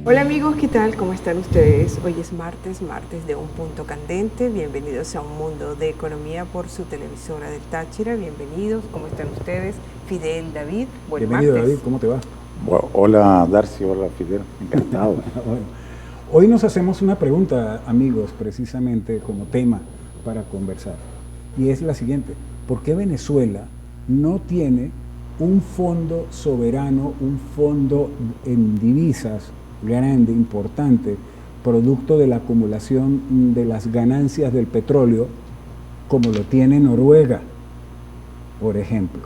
Hola amigos, ¿qué tal? ¿Cómo están ustedes? Hoy es martes de Un Punto Candente. Bienvenidos a un mundo de economía por su televisora del Táchira. Bienvenidos, ¿cómo están ustedes? Fidel, David, buen Bienvenido, martes. David, ¿cómo te va? Bueno, hola Darcy, hola Fidel, encantado. Bueno, hoy nos hacemos una pregunta, amigos, precisamente como tema para conversar. Y es la siguiente: ¿por qué Venezuela no tiene un fondo soberano, un fondo en divisas grande, importante, producto de la acumulación de las ganancias del petróleo, como lo tiene Noruega, por ejemplo?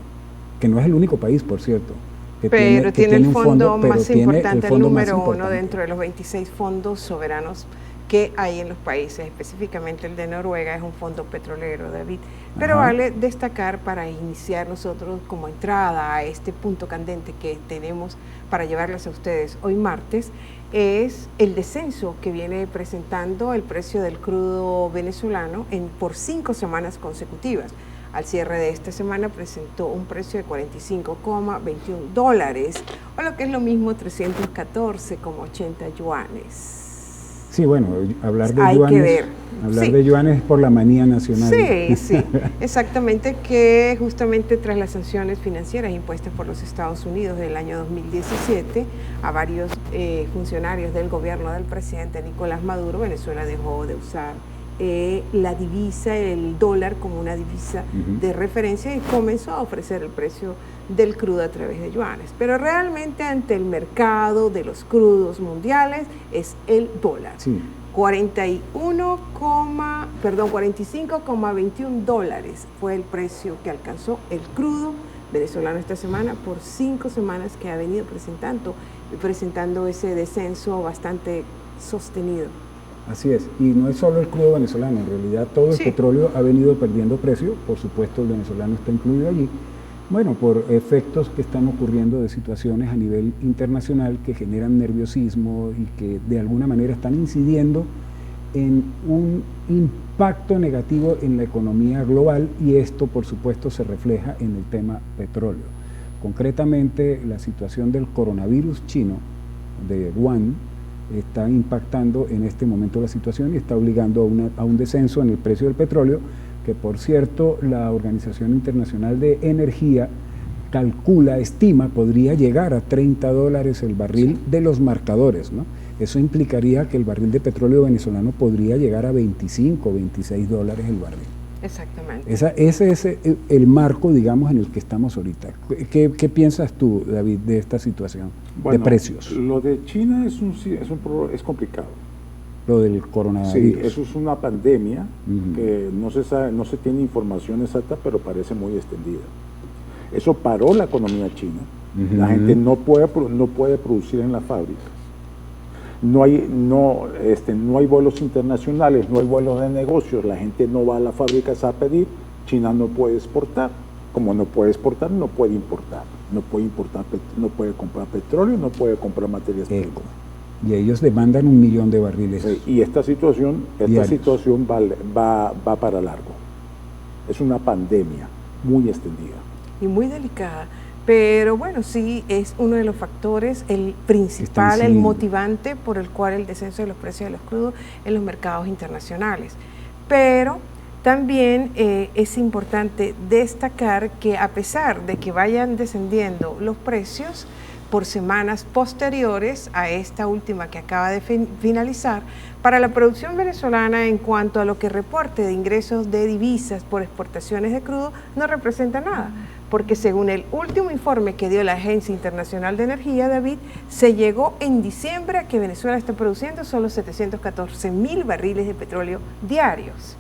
Que no es el único país, por cierto, Pero tiene el un fondo más importante, el número uno importante dentro de los 26 fondos soberanos que hay en los países, específicamente el de Noruega es un fondo petrolero, David. Pero vale destacar, para iniciar nosotros como entrada a este punto candente que tenemos para llevarles a ustedes hoy martes, es el descenso que viene presentando el precio del crudo venezolano por 5 semanas consecutivas. Al cierre de esta semana presentó un precio de $45,21, o lo que es lo mismo 314,80 yuanes. Sí, bueno, hablar de Hay yuanes, que ver. de yuanes es por la manía nacional. Sí, exactamente, que justamente tras las sanciones financieras impuestas por los Estados Unidos del año 2017 a varios funcionarios del gobierno del presidente Nicolás Maduro, Venezuela dejó de usar la divisa, el dólar, como una divisa de referencia, y comenzó a ofrecer el precio del crudo a través de yuanes. Pero realmente ante el mercado de los crudos mundiales es el dólar. Sí. 45,21 dólares fue el precio que alcanzó el crudo venezolano esta semana por 5 semanas que ha venido presentando ese descenso bastante sostenido. Así es, y no es solo el crudo venezolano, en realidad todo el petróleo ha venido perdiendo precio, por supuesto el venezolano está incluido allí, bueno, por efectos que están ocurriendo de situaciones a nivel internacional que generan nerviosismo y que de alguna manera están incidiendo en un impacto negativo en la economía global, y esto por supuesto se refleja en el tema petróleo. Concretamente, la situación del coronavirus chino de Wuhan está impactando en este momento la situación y está obligando a un descenso en el precio del petróleo, que por cierto la Organización Internacional de Energía estima podría llegar a $30 el barril de los marcadores, ¿no? Eso implicaría que el barril de petróleo venezolano podría llegar a $25 o $26 el barril. Exactamente. Ese es el marco, digamos, en el que estamos ahorita. ¿Qué piensas tú, David, de esta situación de precios? Lo de China es complicado. Lo del coronavirus. Sí, eso es una pandemia que no se tiene información exacta, pero parece muy extendida. Eso paró la economía china. La gente no puede producir en las fábricas. No hay vuelos internacionales, no hay vuelos de negocios, la gente no va a las fábricas a pedir. China no puede exportar. Como no puede exportar, no puede importar. No puede comprar petróleo, no puede comprar materias primas. Y ellos demandan 1 millón de barriles. Sí, y esta situación va para largo. Es una pandemia muy extendida. Y muy delicada. Pero bueno, sí es uno de los factores, el principal, el motivante por el cual el descenso de los precios de los crudos en los mercados internacionales. Pero también es importante destacar que a pesar de que vayan descendiendo los precios por semanas posteriores a esta última que acaba de finalizar, para la producción venezolana en cuanto a lo que reporte de ingresos de divisas por exportaciones de crudo no representa nada, porque según el último informe que dio la Agencia Internacional de Energía, David, se llegó en diciembre a que Venezuela está produciendo solo 714,000 barriles de petróleo diarios.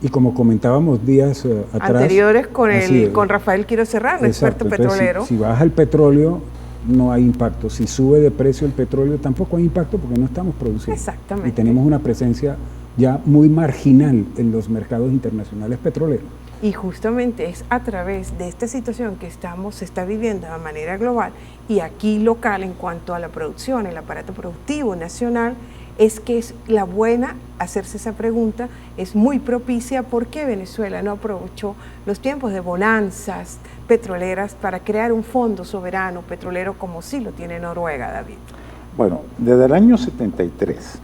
Y como comentábamos días atrás, anteriores con Rafael Quiroz Serrano, experto petrolero. Si baja el petróleo, no hay impacto. Si sube de precio el petróleo, tampoco hay impacto porque no estamos produciendo. Exactamente. Y tenemos una presencia ya muy marginal en los mercados internacionales petroleros. Y justamente es a través de esta situación que se está viviendo de manera global y aquí local en cuanto a la producción, el aparato productivo nacional, es que es la buena hacerse esa pregunta, es muy propicia porque Venezuela no aprovechó los tiempos de bonanzas petroleras para crear un fondo soberano petrolero como sí lo tiene Noruega, David. Bueno, desde el año 73,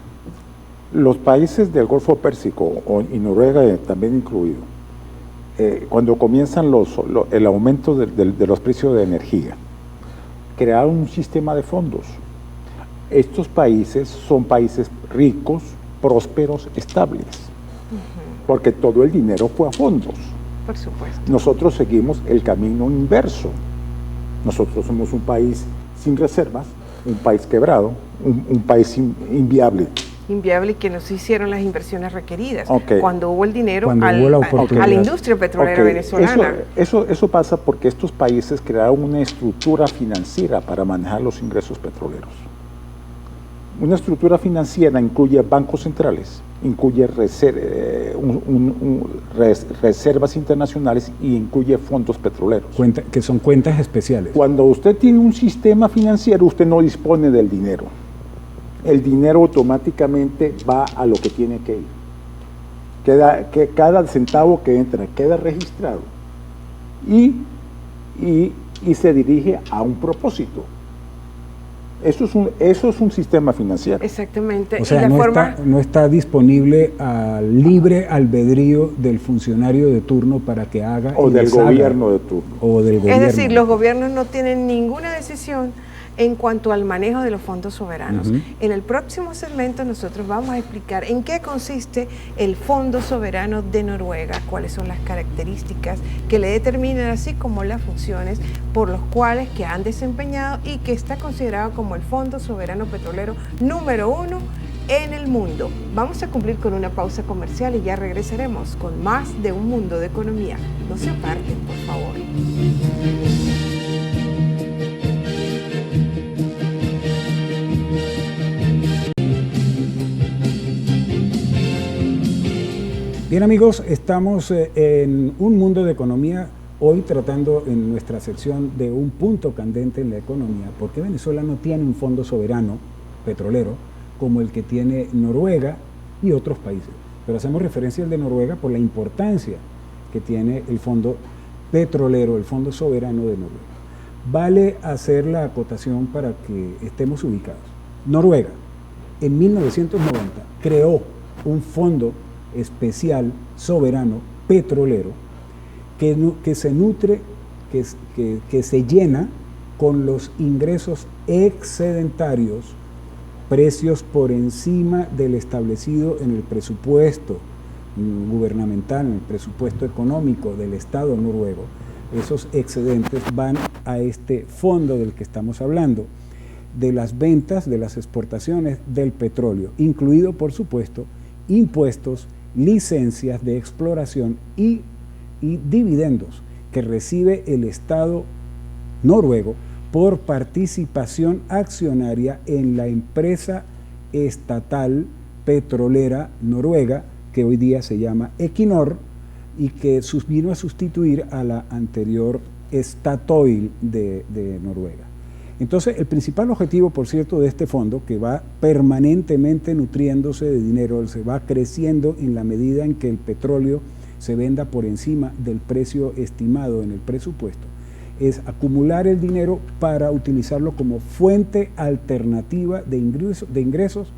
los países del Golfo Pérsico, y Noruega también incluido, cuando comienzan el aumento de los precios de energía, crearon un sistema de fondos. Estos países son países ricos, prósperos, estables, porque todo el dinero fue a fondos. Por supuesto. Nosotros seguimos el camino inverso. Nosotros somos un país sin reservas, un país quebrado, un país inviable. Inviable, y que no se hicieron las inversiones requeridas. Okay. Cuando hubo el dinero a la industria petrolera venezolana. Eso pasa porque estos países crearon una estructura financiera para manejar los ingresos petroleros. Una estructura financiera incluye bancos centrales, incluye reservas internacionales y incluye fondos petroleros. Que son cuentas especiales. Cuando usted tiene un sistema financiero, usted no dispone del dinero. El dinero automáticamente va a lo que tiene que ir. Cada centavo que entra queda registrado y se dirige a un propósito. Eso es un sistema financiero. Exactamente. O sea, no está disponible al libre albedrío del funcionario de turno para que haga. O del gobierno de turno. Es decir, los gobiernos no tienen ninguna decisión en cuanto al manejo de los fondos soberanos. En el próximo segmento nosotros vamos a explicar en qué consiste el Fondo Soberano de Noruega, cuáles son las características que le determinan, así como las funciones por los cuales que han desempeñado y que está considerado como el Fondo Soberano Petrolero número 1 en el mundo. Vamos a cumplir con una pausa comercial y ya regresaremos con más de Un Mundo de Economía. No se aparten, por favor. Bien, amigos, estamos en Un Mundo de Economía, hoy tratando en nuestra sección de un punto candente en la economía, porque Venezuela no tiene un fondo soberano petrolero como el que tiene Noruega y otros países. Pero hacemos referencia al de Noruega por la importancia que tiene el fondo petrolero, el fondo soberano de Noruega. Vale hacer la acotación para que estemos ubicados. Noruega, en 1990, creó un fondo especial soberano petrolero que se nutre, que se llena con los ingresos excedentarios, precios por encima del establecido en el presupuesto gubernamental, en el presupuesto económico del Estado noruego. Esos excedentes van a este fondo del que estamos hablando, de las ventas, de las exportaciones del petróleo, incluido, por supuesto, impuestos, licencias de exploración y dividendos que recibe el Estado noruego por participación accionaria en la empresa estatal petrolera noruega, que hoy día se llama Equinor, y que vino a sustituir a la anterior Statoil de Noruega. Entonces, el principal objetivo, por cierto, de este fondo, que va permanentemente nutriéndose de dinero, se va creciendo en la medida en que el petróleo se venda por encima del precio estimado en el presupuesto, es acumular el dinero para utilizarlo como fuente alternativa de ingresos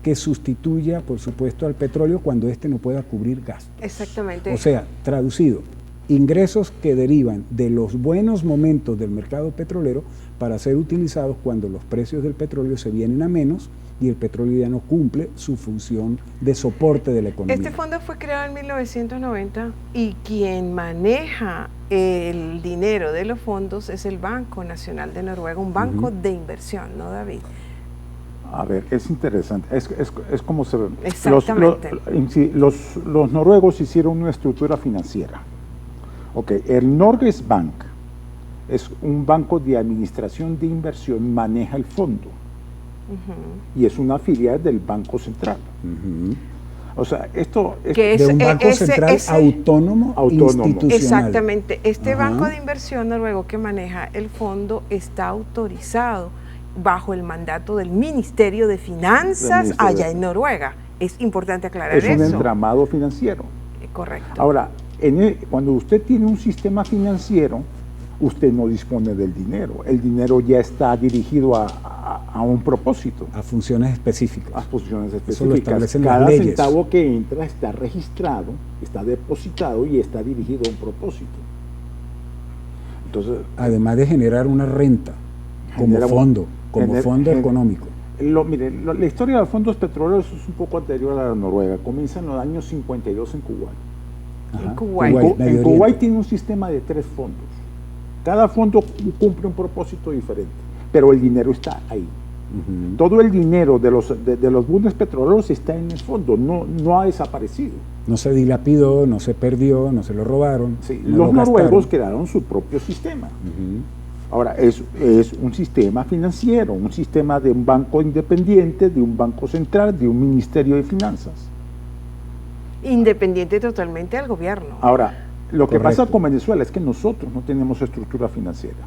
que sustituya, por supuesto, al petróleo cuando éste no pueda cubrir gastos. Exactamente. O sea, traducido, ingresos que derivan de los buenos momentos del mercado petrolero para ser utilizados cuando los precios del petróleo se vienen a menos y el petróleo ya no cumple su función de soporte de la economía. Este fondo fue creado en 1990 y quien maneja el dinero de los fondos es el Banco Nacional de Noruega, un banco de inversión, ¿no, David? A ver, es interesante, es como se ve. Exactamente. Los noruegos hicieron una estructura financiera. Ok, el Norges Bank es un banco de administración de inversión, maneja el fondo y es una filial del Banco Central. O sea, esto es de un banco central autónomo institucional. Exactamente. Este banco de inversión noruego que maneja el fondo está autorizado bajo el mandato del Ministerio de Finanzas allá en Noruega. Es importante aclarar eso. Es un entramado financiero. Correcto. Ahora, cuando usted tiene un sistema financiero, usted no dispone del dinero. El dinero ya está dirigido a un propósito. A funciones específicas. A funciones específicas. Eso lo establecen Cada las leyes. centavo que entra está registrado, está depositado y está dirigido a un propósito. Entonces, además de generar una renta como fondo económico. Mire, la historia de los fondos petroleros es un poco anterior a la Noruega. Comienza en los años 52 en Kuwait. Ajá. En Kuwait tiene un sistema de 3 fondos. Cada fondo cumple un propósito diferente, pero el dinero está ahí. Todo el dinero de los bundes petroleros está en el fondo, no ha desaparecido. No se dilapidó, no se perdió, no se lo robaron. Sí, los noruegos crearon su propio sistema. Ahora, es un sistema financiero, un sistema de un banco independiente, de un banco central, de un ministerio de finanzas. Independiente totalmente del gobierno. Ahora, lo que pasa con Venezuela es que nosotros no tenemos estructura financiera.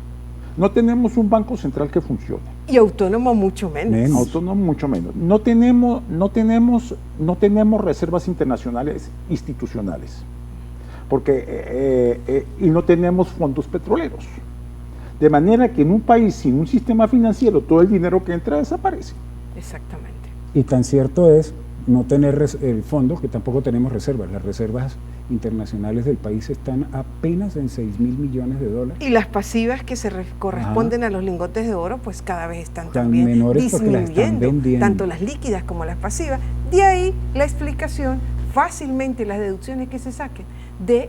No tenemos un banco central que funcione. Y autónomo mucho menos. Autónomo mucho menos. No tenemos reservas internacionales institucionales. Y no tenemos fondos petroleros. De manera que en un país sin un sistema financiero, todo el dinero que entra desaparece. Exactamente. Y tan cierto es no tener el fondo que tampoco tenemos reservas. Las reservas internacionales del país están apenas en 6.000 millones de dólares. Y las pasivas que se corresponden a los lingotes de oro, pues cada vez están tan también menores porque las están vendiendo. Tanto las líquidas como las pasivas. De ahí la explicación, fácilmente las deducciones que se saquen de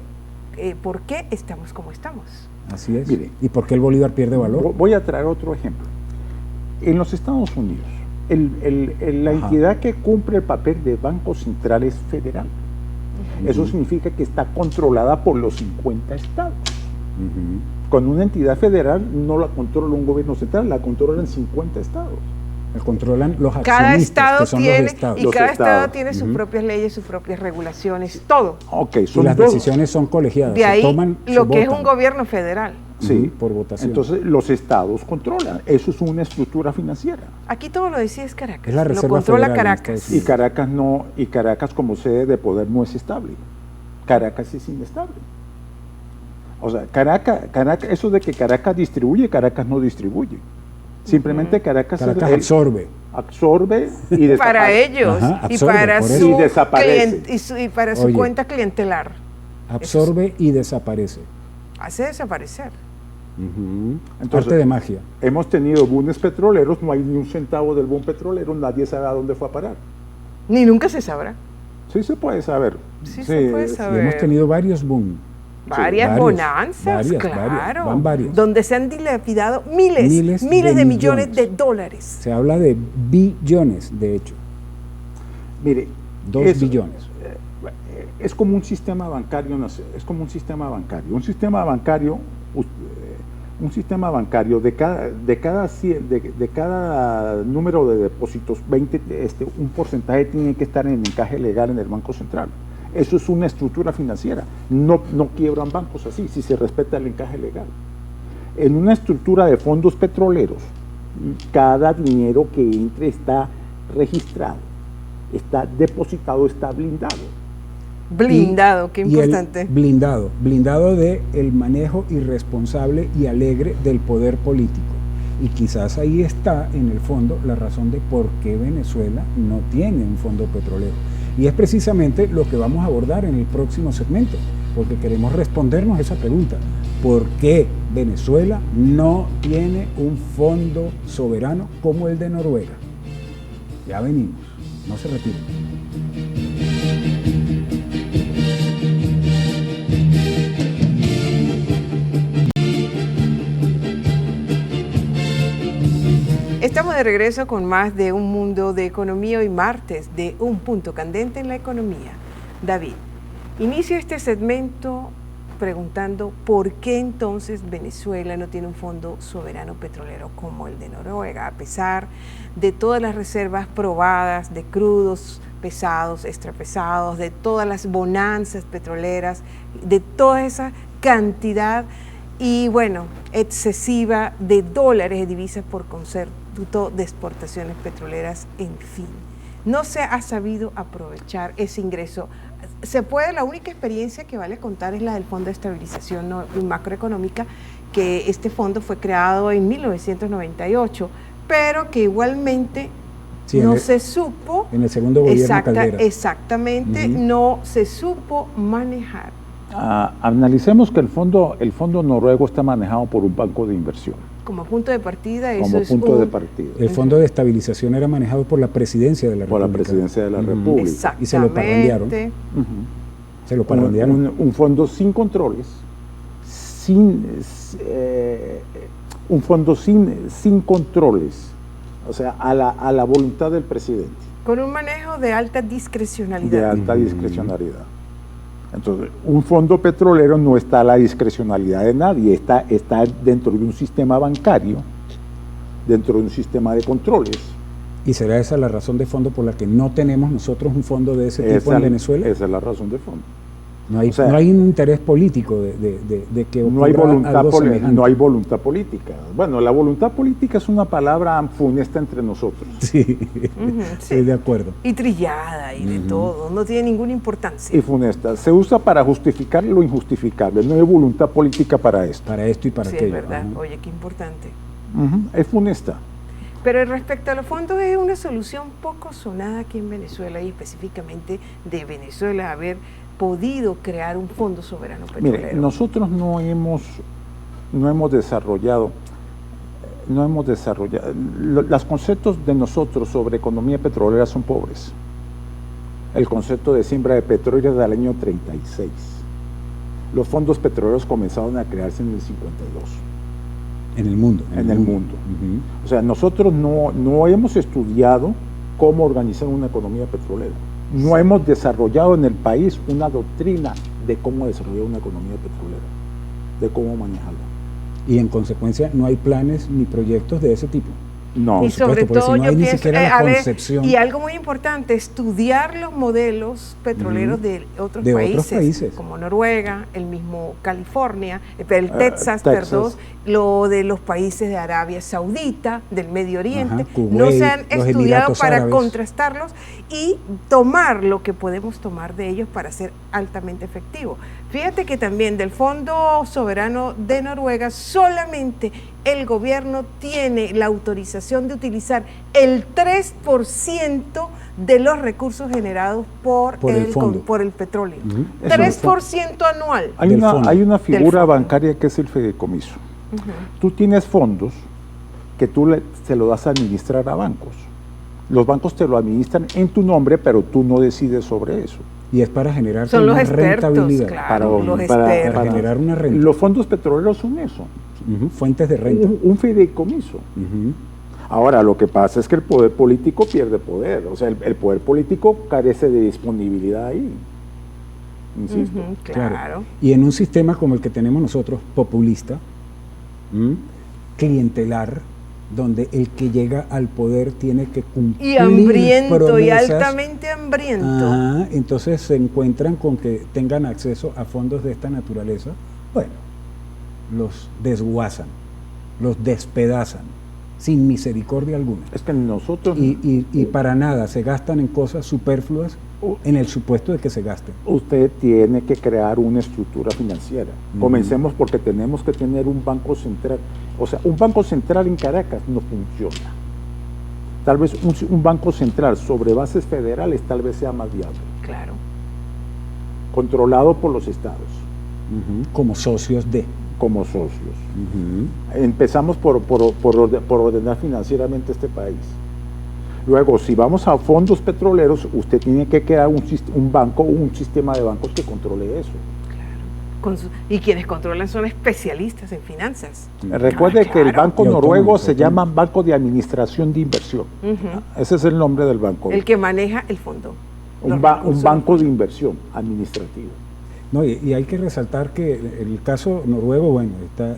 por qué estamos como estamos. Así es. Mire, ¿y por qué el bolívar pierde valor? Voy a traer otro ejemplo. En los Estados Unidos, la entidad que cumple el papel de Banco Central es federal. Eso significa que está controlada por los 50 estados. Con una entidad federal no la controla un gobierno central, la controlan 50 estados. La controlan los accionistas, cada estado que son tiene, los estados. y cada estado tiene sus propias leyes, sus propias regulaciones, todo. Okay, y las decisiones son colegiadas. De ahí se toman, lo que votan. es un gobierno federal. Sí, por votación. Entonces los estados controlan. Eso es una estructura financiera. Aquí todo lo decide es Caracas. Es la Reserva lo controla Federal Caracas. Y Caracas como sede de poder no es estable. Caracas es inestable. O sea, Caracas, eso de que Caracas distribuye, Caracas no distribuye. Simplemente Caracas absorbe. Absorbe y desaparece. Para ellos. Absorbe, y para y desaparece. y para su cuenta clientelar. Absorbe y desaparece. Hace desaparecer. Entonces, arte de magia. Hemos tenido bundes petroleros, no hay ni un centavo del boom petrolero, nadie sabe a dónde fue a parar. Ni nunca se sabrá. Sí se puede saber. Sí se puede saber. Y hemos tenido varios boom. Varias bonanzas, claro. Van varios. Donde se han dilapidado miles de millones de dólares. Se habla de billones, de hecho. Mire, 2 billones. Es como un sistema bancario, es como un sistema bancario. Un sistema bancario de cada número de depósitos, un porcentaje tiene que estar en encaje legal en el Banco Central. Eso es una estructura financiera. No quiebran bancos así, si se respeta el encaje legal. En una estructura de fondos petroleros, cada dinero que entre está registrado, está depositado, está blindado. Blindado, qué importante. Blindado de el manejo irresponsable y alegre del poder político. Y quizás ahí está, en el fondo, la razón de por qué Venezuela no tiene un fondo petrolero. Y es precisamente lo que vamos a abordar en el próximo segmento, porque queremos respondernos esa pregunta. ¿Por qué Venezuela no tiene un fondo soberano como el de Noruega? Ya venimos, no se retiren. Estamos de regreso con más de Un Mundo de Economía, hoy martes de Un Punto Candente en la Economía. David, inicio este segmento preguntando por qué entonces Venezuela no tiene un fondo soberano petrolero como el de Noruega, a pesar de todas las reservas probadas de crudos pesados, extrapesados, de todas las bonanzas petroleras, de toda esa cantidad y bueno, excesiva de dólares de divisas por concepto de exportaciones petroleras, en fin. No se ha sabido aprovechar ese ingreso la única experiencia que vale contar es la del Fondo de Estabilización Macroeconómica, que este fondo fue creado en 1998, pero que igualmente no se supo. En el segundo gobierno Caldera. Exactamente, no se supo manejar. Analicemos que el fondo noruego está manejado por un banco de inversión. Como punto de partida, eso es punto de partida. El Fondo de Estabilización era manejado por la Presidencia de la República. Por la Presidencia de la República. Exactamente. Y se lo parrandearon. Se lo parrandearon. Un fondo sin controles, un fondo sin controles, o sea, a la voluntad del presidente. Con un manejo de alta discrecionalidad. Entonces, un fondo petrolero no está a la discrecionalidad de nadie, está dentro de un sistema bancario, dentro de un sistema de controles. ¿Y será esa la razón de fondo por la que no tenemos nosotros un fondo de ese tipo en Venezuela? Esa es la razón de fondo. No hay, no hay un interés político de que ocurra algo semejante. No hay voluntad política. Bueno, la voluntad política es una palabra funesta entre nosotros. Sí, estoy de acuerdo. Y trillada y de todo, no tiene ninguna importancia. Y funesta. Se usa para justificar lo injustificable. No hay voluntad política para esto. Para esto y para aquello. Sí, es verdad. Oye, qué importante. Es funesta. Pero respecto a los fondos, es una solución poco sonada aquí en Venezuela y específicamente de Venezuela haber podido crear un fondo soberano petrolero. Mire, nosotros no hemos desarrollado, los conceptos de nosotros sobre economía petrolera son pobres. El concepto de siembra de petróleo es del año 36. Los fondos petroleros comenzaron a crearse en el 52. En el mundo. En el mundo. O sea, nosotros no hemos estudiado cómo organizar una economía petrolera. No hemos desarrollado en el país una doctrina de cómo desarrollar una economía petrolera, de cómo manejarla. Y en consecuencia no hay planes ni proyectos de ese tipo. No, y sobre todo no yo pienso, ni siquiera la concepción. Y algo muy importante, estudiar los modelos petroleros de otros países, como Noruega, el mismo California, el Texas, perdón, lo de los países de Arabia Saudita, del Medio Oriente, Kuwait, no se han estudiado para Árabes. Contrastarlos y tomar lo que podemos tomar de ellos para ser altamente efectivo. Fíjate que también del Fondo Soberano de Noruega solamente el gobierno tiene la autorización de utilizar el 3% de los recursos generados por el petróleo. 3% anual. Hay una figura bancaria que es el fideicomiso. Tú tienes fondos que se lo das a administrar a bancos. Los bancos te lo administran en tu nombre, pero tú no decides sobre eso. Y es para generar una rentabilidad. Claro, para generar una renta. Los fondos petroleros son eso. Fuentes de renta. Un fideicomiso. Ahora, lo que pasa es que el poder político pierde poder. O sea, el poder político carece de disponibilidad ahí. Insisto. Claro. Y en un sistema como el que tenemos nosotros, populista, clientelar, donde el que llega al poder tiene que cumplir y hambriento, promesas, y altamente hambriento. Entonces se encuentran con que tengan acceso a fondos de esta naturaleza. Bueno, los desguazan, los despedazan, sin misericordia alguna. Es que nosotros... Y para nada, se gastan en cosas superfluas en el supuesto de que se gasten. Usted tiene que crear una estructura financiera. Comencemos porque tenemos que tener un banco central. O sea, un banco central en Caracas no funciona. Tal vez un banco central sobre bases federales tal vez sea más viable. Claro. Controlado por los estados. Como socios de... Como socios. Empezamos por ordenar financieramente este país. Luego, si vamos a fondos petroleros, usted tiene que crear un banco o un sistema de bancos que controle eso. Claro. Y quienes controlan son especialistas en finanzas. Recuerde que el banco noruego se llama Banco de Administración de Inversión. Ese es el nombre del banco. El que maneja el fondo. Un banco de inversión administrativo. No, y hay que resaltar que el caso noruego, bueno,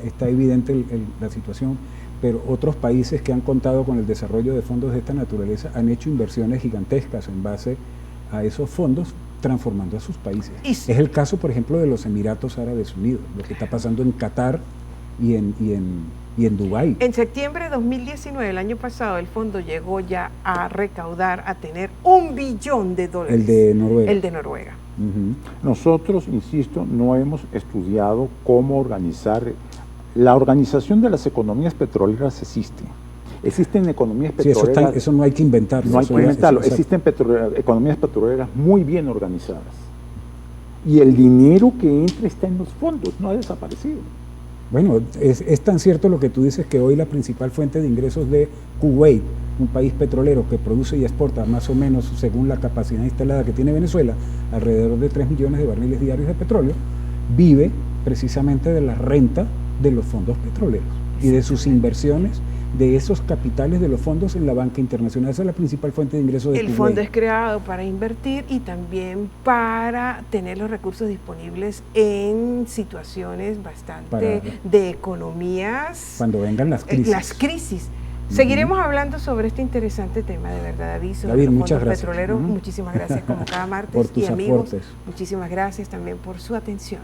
está evidente la situación, pero otros países que han contado con el desarrollo de fondos de esta naturaleza han hecho inversiones gigantescas en base a esos fondos, transformando a sus países. Es el caso, por ejemplo, de los Emiratos Árabes Unidos, lo que está pasando en Qatar y en Dubái. En septiembre de 2019, el año pasado, el fondo llegó ya a recaudar, a tener $1 billón. El de Noruega. El de Noruega. Nosotros, insisto, no hemos estudiado cómo organizar. La organización de las economías petroleras existe. Existen economías petroleras. Sí, eso no hay que inventarlo. No hay que inventarlo. Existen economías petroleras muy bien organizadas. Y el dinero que entra está en los fondos, no ha desaparecido. Bueno, es tan cierto lo que tú dices que hoy la principal fuente de ingresos de Kuwait, un país petrolero que produce y exporta más o menos, según la capacidad instalada que tiene Venezuela, alrededor de 3 millones de barriles diarios de petróleo, vive precisamente de la renta de los fondos petroleros y de sus inversiones, de esos capitales de los fondos en la banca internacional. Esa es la principal fuente de ingresos de Kuwait. El fondo es creado para invertir y también para tener los recursos disponibles en situaciones bastante de economías. Cuando vengan las crisis. Las crisis. Seguiremos hablando sobre este interesante tema, de verdad, David, sobre David, los muchas fondos gracias. petroleros. Muchísimas gracias como cada martes. Por tus y amigos, aportes. muchísimas gracias también por su atención.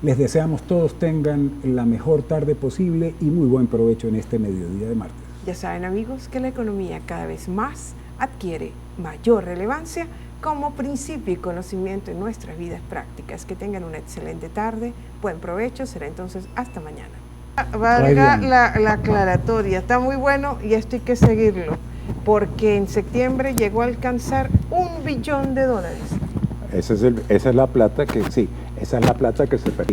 Les deseamos todos tengan la mejor tarde posible y muy buen provecho en este mediodía de martes. Ya saben, amigos, que la economía cada vez más adquiere mayor relevancia como principio y conocimiento en nuestras vidas prácticas. Que tengan una excelente tarde, buen provecho, será entonces hasta mañana. Valga la aclaratoria, está muy bueno y esto hay que seguirlo, porque en septiembre llegó a alcanzar $1 billón. Esa es la plata que se perdió.